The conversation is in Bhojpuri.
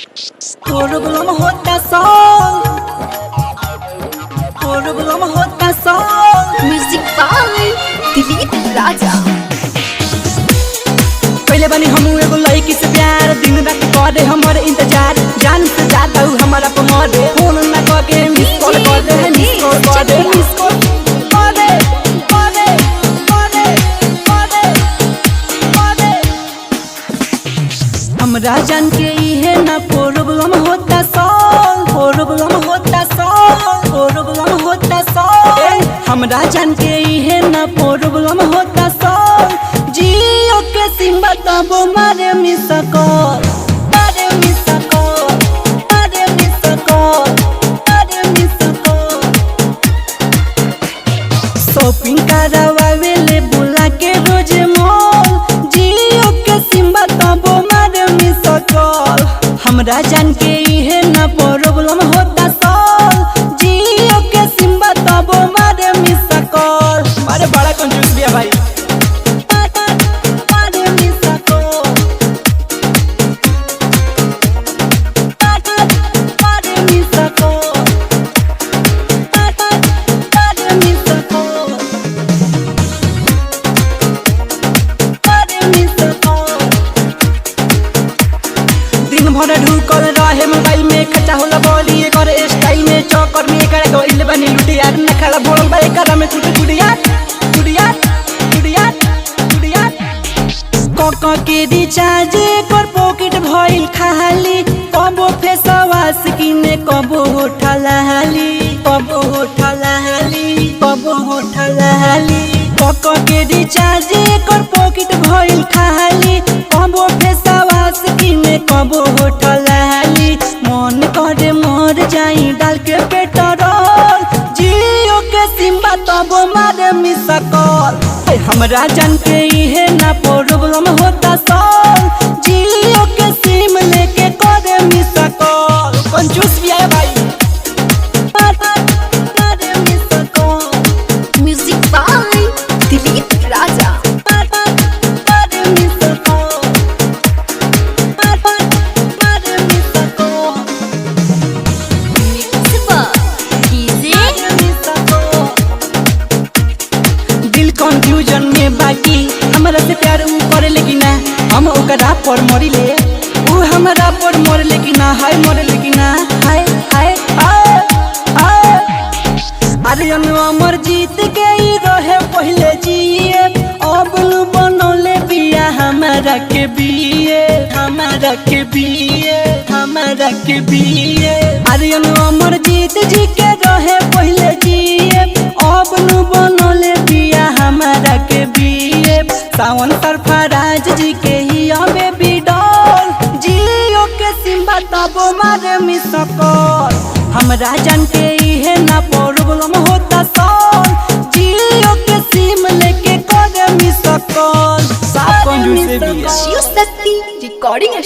प्रॉब्लम होता सॉल्व, प्रॉब्लम होता सॉल्व। म्यूजिक बाय दिलीप राजा। पहले बनी हम एगो लड़की से प्यार, दिन रात करे हमारे इंतजार, जान से ज्यादा हमारा पमरे, फोन ना करके मिस कॉल कर दे, मिस कॉल कर दे, मिस कॉल कर दे, कर दे, कर दे, कर दे, कर दे। हमरा जान के इहे ना प्रॉब्लम होता सॉल्व, प्रॉब्लम होता सॉल्व, प्रॉब्लम होता सॉल्व। हमरा जान के इहे ना प्रॉब्लम होता सॉल्व। जियो के सिम बताबो मारे मिस कॉल, मारे मिस कॉल, मारे मिस कॉल, मारे मिस कॉल। शॉपिंग करवावे ले बुला के रोज मॉल, जियो के सिम बताबो मारे मिस कॉल। हमरा जान के इहे ना प्रॉब्लम होता सॉल्व। जियो के सिम बताबो मारे मिस कॉल। मारे बड़ा कंफ्यूज भी है भाई। भरे ढुकल रहे मोबाइल में, खचा होला बोली एकर स्टाइल में, चौकर में एकर गइल बनी लुटिया न खड़ा बोल बा एकर में टूट टुडिया टुडिया टुडिया टुडिया। कोको के रिचार्ज कर पॉकेट भइल खाली, कबो फेसवा स्किन कबो होठलाली, कबो होठलाली, कबो होठलाली। कोको के रिचार्ज कर पॉकेट भइल खाली, कबो फेसवा स्किन कबो होठलाली। मन करे मर जाई डाल के पेट्रोल, जियो के सिम बताबो मारे मिस कॉल। हमरा जान के इहे ना प्रॉब्लम होता सॉल्व। जियो के सिम लेके करे मिस कॉल। कंजूस भी है भाई। मारे miss call. Music by Dilip Raja. मारे मिस कॉल, मारे miss call, mix by DJ. मारे मिस कॉल। दिल कंफ्यूजन में बाकी, हमरा से प्यार ऊ करे लेकिन ना, हम ओकरा पर मरिले, ऊ हमरा पर मरे लेकिन ना, हाय मरे लेकिन ना, हाय हाय हाय हाय। अरे अमर जीत गई रहे पहले जिए, अब नु बनौले बिया हमरा के बिए, हमरा के बिए, हमरा के बिए। अरे अमर जीत जी के रहे पहले जिए, अब नु बनौले बिया हमरा के बिए। सावन सरफराज जी के ही हमे बिडल, जियो के सिम बताबो मारे मिस कॉल। हमरा जान के इहे ना प्रॉब्लम होता सॉल्व। जियो के सिम लेके करे मिस कॉल। साफ कंजूस से भी है। शिव शक्ति रिकॉर्डिंग